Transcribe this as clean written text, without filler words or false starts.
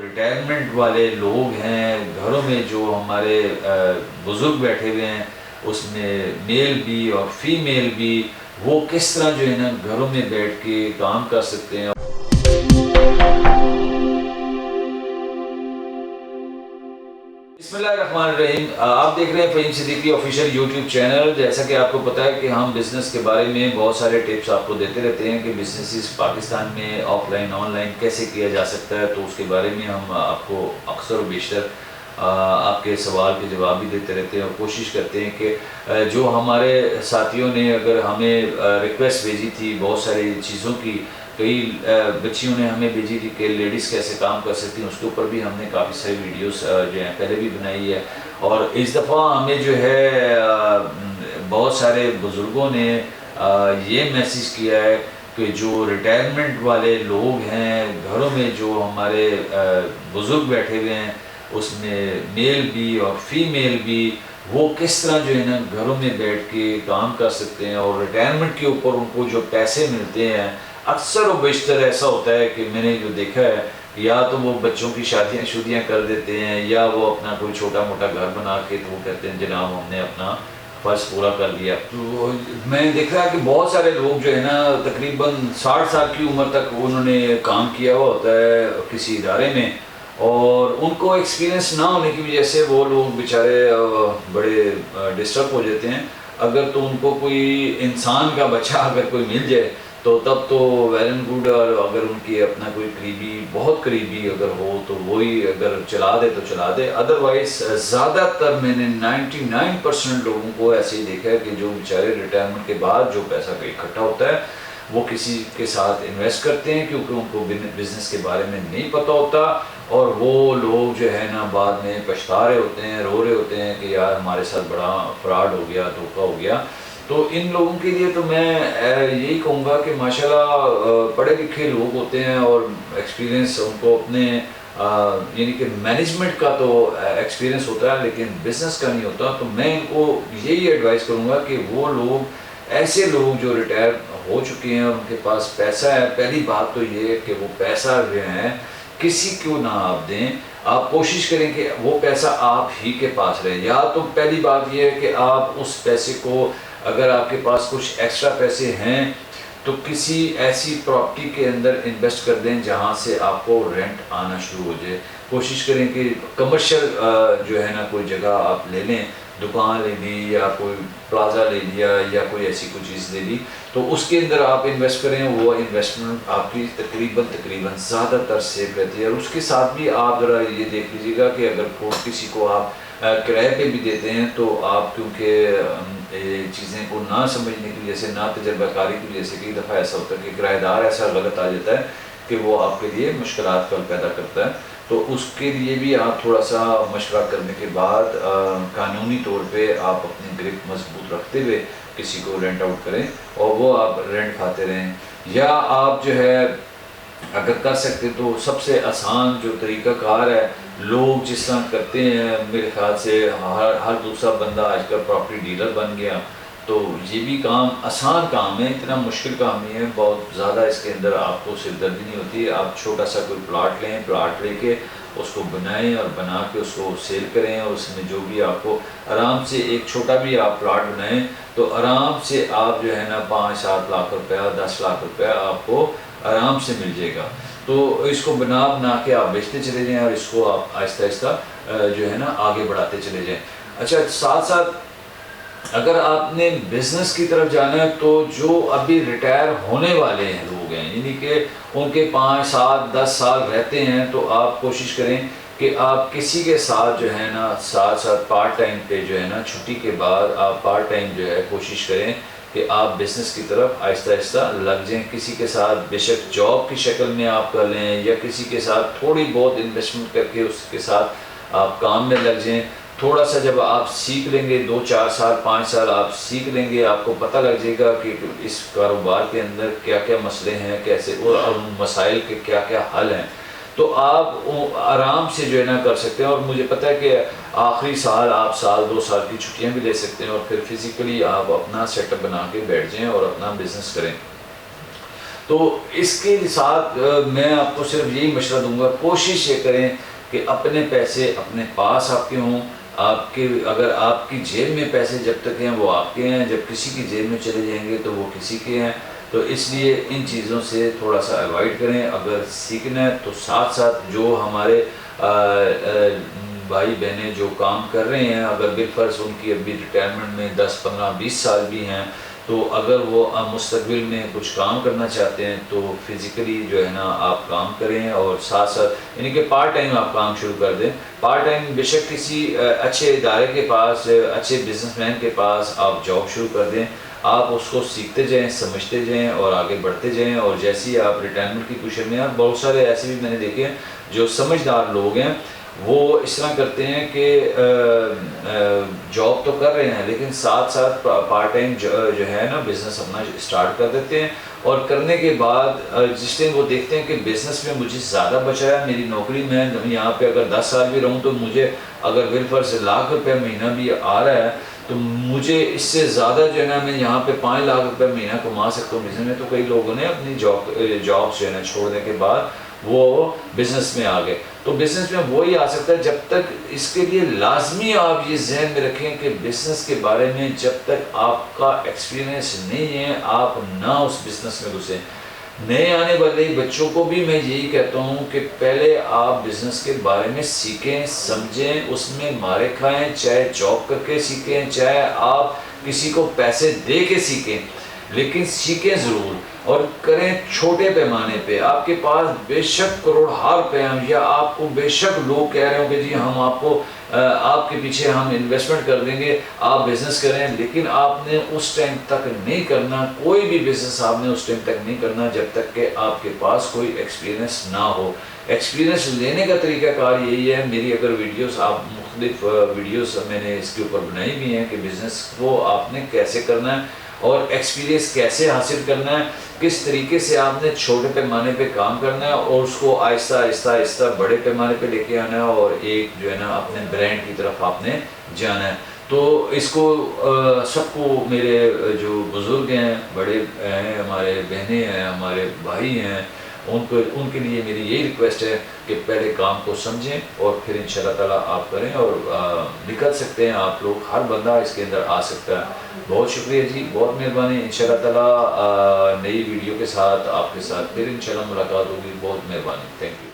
Retirement والے لوگ ہیں گھروں میں جو ہمارے بزرگ بیٹھے ہوئے ہیں، اس میں میل بھی اور فیمیل بھی، وہ کس طرح جو ہے نا گھروں میں بیٹھ کے کام کر سکتے ہیں۔ بسم اللہ الرحمن الرحیم، آپ دیکھ رہے ہیں Faheem Siddiqui official YouTube channel. جیسا کہ آپ کو پتا ہے کہ ہم بزنس کے بارے میں بہت سارے ٹپس آپ کو دیتے رہتے ہیں کہ بزنسز پاکستان میں آف لائن آن لائن کیسے کیا جا سکتا ہے، تو اس کے بارے میں ہم آپ کو اکثر و بیشتر آپ کے سوال کے جواب بھی دیتے رہتے ہیں، اور کوشش کرتے ہیں کہ جو ہمارے ساتھیوں نے اگر ہمیں ریکویسٹ بھیجی تھی بہت ساری چیزوں کی، کئی بچیوں نے ہمیں بھیجی تھی کہ لیڈیز کیسے کام کر سکتی ہیں، اس کے اوپر بھی ہم نے کافی ساری ویڈیوز جو ہیں پہلے بھی بنائی ہے۔ اور اس دفعہ ہمیں جو ہے بہت سارے بزرگوں نے یہ میسیج کیا ہے کہ جو ریٹائرمنٹ والے لوگ ہیں گھروں میں جو ہمارے بزرگ بیٹھے ہوئے ہیں، اس میں میل بھی اور فیمیل بھی، وہ کس طرح جو ہے نا گھروں میں بیٹھ کے کام کر سکتے ہیں، اور ریٹائرمنٹ کے اوپر ان کو جو پیسے ملتے ہیں، اکثر و بیشتر ایسا ہوتا ہے کہ میں نے جو دیکھا ہے، یا تو وہ بچوں کی شادیاں کر دیتے ہیں، یا وہ اپنا کوئی چھوٹا موٹا گھر بنا کے تو وہ کہتے ہیں جناب ہم نے اپنا فرض پورا کر دیا۔ تو میں نے دیکھا ہے کہ بہت سارے لوگ جو ہے نا تقریباً 60 سال کی عمر تک انہوں نے کام کیا ہوا ہوتا ہے کسی ادارے میں، اور ان کو ایکسپیرینس نہ ہونے کی وجہ سے وہ لوگ بیچارے بڑے ڈسٹرب ہو جاتے ہیں۔ اگر تو ان کو کوئی انسان کا بچہ اگر کوئی مل جائے تو تب تو ویل اینڈ گڈ، اور اگر ان کی اپنا کوئی قریبی بہت قریبی اگر ہو تو وہی اگر چلا دے تو چلا دے، ادروائز زیادہ تر میں نے 99% لوگوں کو ایسے ہی دیکھا ہے کہ جو بیچارے ریٹائرمنٹ کے بعد جو پیسہ اکٹھا ہوتا ہے وہ کسی کے ساتھ انویسٹ کرتے ہیں، کیونکہ ان کو بزنس کے بارے میں نہیں پتہ ہوتا، اور وہ لوگ جو ہے نا بعد میں پچھتا رہے ہوتے ہیں، رو رہے ہوتے ہیں کہ یار ہمارے ساتھ بڑا فراڈ ہو گیا، دھوکہ ہو گیا۔ تو ان لوگوں کے لیے تو میں یہی کہوں گا کہ ماشاءاللہ پڑھے لکھے لوگ ہوتے ہیں اور ایکسپیرینس ان کو اپنے یعنی کہ مینجمنٹ کا تو ایکسپیرینس ہوتا ہے لیکن بزنس کا نہیں ہوتا۔ تو میں ان کو یہی ایڈوائز کروں گا کہ وہ لوگ، ایسے لوگ جو ریٹائر ہو چکے ہیں اور ان کے پاس پیسہ ہے، پہلی بات تو یہ ہے کہ وہ پیسہ جو ہے کسی کو نہ آپ دیں، آپ کوشش کریں کہ وہ پیسہ آپ ہی کے پاس رہے۔ یا تو پہلی بات یہ ہے کہ آپ اس پیسے کو، اگر آپ کے پاس کچھ ایکسٹرا پیسے ہیں تو کسی ایسی پراپرٹی کے اندر انویسٹ کر دیں جہاں سے آپ کو رینٹ آنا شروع ہو جائے۔ کوشش کریں کہ کمرشل جو ہے نا کوئی جگہ آپ لے لیں، دکان لے لی یا کوئی پلازا لے لیا یا کوئی ایسی کوئی چیز لے لی، تو اس کے اندر آپ انویسٹ کریں۔ وہ انویسٹمنٹ آپ کی تقریباً زیادہ تر سیف رہتی ہے۔ اور اس کے ساتھ بھی آپ ذرا یہ دیکھ لیجیے گا کہ اگر کسی کو آپ کرائے پہ بھی دیتے ہیں تو آپ کیونکہ چیزیں کو نہ سمجھنے کی وجہ سے، نہ تجربہ کاری کی وجہ سے کئی دفعہ ایسا ہوتا ہے کہ کرایہ دار ایسا غلط آ جاتا ہے کہ وہ آپ کے لیے مشکلات کا پیدا کرتا ہے۔ تو اس کے لیے بھی آپ تھوڑا سا مشورہ کرنے کے بعد قانونی طور پہ آپ اپنی گرپ مضبوط رکھتے ہوئے کسی کو رینٹ آؤٹ کریں اور وہ آپ رینٹ کھاتے رہیں۔ یا آپ جو ہے اگر کر سکتے تو سب سے آسان جو طریقہ کار ہے، لوگ جس طرح کرتے ہیں، میرے خیال سے ہر دوسرا بندہ آج کل پراپرٹی ڈیلر بن گیا، تو یہ بھی کام آسان کام ہے، اتنا مشکل کام نہیں ہے، بہت زیادہ اس کے اندر آپ کو سر دردی نہیں ہوتی ہے۔ آپ چھوٹا سا کوئی پلاٹ لیں، پلاٹ لے کے اس کو بنائیں اور بنا کے اس کو سیل کریں، اور اس میں جو بھی آپ کو آرام سے ایک چھوٹا بھی آپ پلاٹ بنائیں تو آرام سے آپ جو ہے نا 5-7 لاکھ روپیہ 10 لاکھ روپیہ آپ کو آرام سے مل جائے گا۔ تو اس کو بنا کے آپ بیچتے چلے جائیں اور اس کو آپ آہستہ آہستہ جو ہے نا آگے بڑھاتے چلے جائیں۔ اچھا، ساتھ ساتھ اگر آپ نے بزنس کی طرف جانا ہے تو جو ابھی ریٹائر ہونے والے ہیں لوگ ہیں، یعنی کہ ان کے 5-7-10 سال رہتے ہیں، تو آپ کوشش کریں کہ آپ کسی کے ساتھ جو ہے نا ساتھ پارٹ ٹائم پہ جو ہے نا چھٹی کے بعد آپ پارٹ ٹائم جو ہے کوشش کریں کہ آپ بزنس کی طرف آہستہ آہستہ لگ جائیں۔ کسی کے ساتھ بے شک جاب کی شکل میں آپ کر لیں، یا کسی کے ساتھ تھوڑی بہت انویسٹمنٹ کر کے اس کے ساتھ آپ کام میں لگ جائیں۔ تھوڑا سا جب آپ سیکھ لیں گے، 2-4 سال 5 سال آپ سیکھ لیں گے، آپ کو پتہ لگ جائے گا کہ اس کاروبار کے اندر کیا کیا مسئلے ہیں، کیسے اور مسائل کے کیا کیا حل ہیں، تو آپ آرام سے جو ہے نا کر سکتے ہیں۔ اور مجھے پتہ ہے کہ آخری سال آپ 1-2 سال کی چھٹیاں بھی لے سکتے ہیں، اور پھر فزیکلی آپ اپنا سیٹ اپ بنا کے بیٹھ جائیں اور اپنا بزنس کریں۔ تو اس کے ساتھ میں آپ کو صرف یہی مشورہ دوں گا، کوشش یہ کریں کہ اپنے پیسے اپنے پاس آپ کے ہوں. آپ کے اگر آپ کی جیب میں پیسے جب تک ہیں وہ آپ کے ہیں، جب کسی کی جیب میں چلے جائیں گے تو وہ کسی کے ہیں. تو اس لیے ان چیزوں سے تھوڑا سا اوائڈ کریں. اگر سیکھنا ہے تو ساتھ ساتھ جو ہمارے بھائی بہنیں جو کام کر رہے ہیں، اگر بالفرض ان کی ابھی ریٹائرمنٹ میں 10 15 20 سال بھی ہیں، تو اگر وہ مستقبل میں کچھ کام کرنا چاہتے ہیں تو فزیکلی جو ہے نا آپ کام کریں، اور ساتھ ساتھ یعنی کہ پارٹ ٹائم آپ کام شروع کر دیں. پارٹ ٹائم بے شک کسی اچھے ادارے کے پاس، اچھے بزنس مین کے پاس آپ جاب شروع کر دیں. آپ اس کو سیکھتے جائیں، سمجھتے جائیں اور آگے بڑھتے جائیں. اور جیسے ہی آپ ریٹائرمنٹ کی پوزیشن میں ہیں، بہت سارے ایسے بھی میں نے دیکھے ہیں جو سمجھدار لوگ ہیں، وہ اس طرح کرتے ہیں کہ جاب تو کر رہے ہیں لیکن ساتھ ساتھ پارٹ ٹائم جو ہے نا بزنس اپنا اسٹارٹ کر دیتے ہیں. اور کرنے کے بعد جس ٹائم وہ دیکھتے ہیں کہ بزنس میں مجھے زیادہ بچا ہے، میری نوکری میں یہاں پہ اگر 10 سال بھی رہوں تو مجھے اگر بالفرض ₹1,00,000 مہینہ بھی آ رہا ہے تو مجھے اس سے زیادہ جو ہے نا میں یہاں پہ ₹5,00,000 مہینہ کما سکتا ہوں بزنس میں. تو کئی لوگوں نے اپنی جابس جو ہے نا چھوڑنے کے بعد وہ بزنس میں آ گئے. تو بزنس میں وہی آ سکتا ہے جب تک اس کے لیے لازمی آپ یہ ذہن میں رکھیں کہ بزنس کے بارے میں جب تک آپ کا ایکسپیرینس نہیں ہے آپ نہ اس بزنس میں گھسیں. نئے آنے والے بچوں کو بھی میں یہی کہتا ہوں کہ پہلے آپ بزنس کے بارے میں سیکھیں، سمجھیں، اس میں مارے کھائیں، چاہے جاب کر کے سیکھیں، چاہے آپ کسی کو پیسے دے کے سیکھیں، لیکن سیکھیں ضرور اور کریں چھوٹے پیمانے پہ. آپ کے پاس بے شک کروڑہا روپے ہیں یا آپ کو بے شک لوگ کہہ رہے ہوں کہ جی ہم آپ کو آپ کے پیچھے ہم انویسٹمنٹ کر دیں گے، آپ بزنس کریں، لیکن آپ نے اس ٹائم تک نہیں کرنا. کوئی بھی بزنس آپ نے اس ٹائم تک نہیں کرنا جب تک کہ آپ کے پاس کوئی ایکسپیرینس نہ ہو. ایکسپیرینس لینے کا طریقہ کار یہی ہے. میری اگر ویڈیوز آپ مختلف ویڈیوز میں نے اس کے اوپر بنائی بھی ہیں کہ بزنس کو آپ نے کیسے کرنا ہے اور ایکسپیرینس کیسے حاصل کرنا ہے، کس طریقے سے آپ نے چھوٹے پیمانے پہ کام کرنا ہے اور اس کو آہستہ آہستہ آہستہ بڑے پیمانے پہ لے کے آنا ہے اور ایک جو ہے نا اپنے برانڈ کی طرف آپ نے جانا ہے. تو اس کو سب کو میرے جو بزرگ ہیں، بڑے ہیں، ہمارے بہنیں ہیں، ہمارے بھائی ہیں، ان کے لیے میری یہی ریکویسٹ ہے کہ پہلے کام کو سمجھیں اور پھر انشاءاللہ تعالیٰ آپ کریں اور نکل سکتے ہیں آپ لوگ. ہر بندہ اس کے اندر آ سکتا ہے. بہت شکریہ جی، بہت مہربانی. انشاءاللہ تعالیٰ نئی ویڈیو کے ساتھ آپ کے ساتھ پھر انشاءاللہ ملاقات ہوگی. بہت مہربانی. Thank you.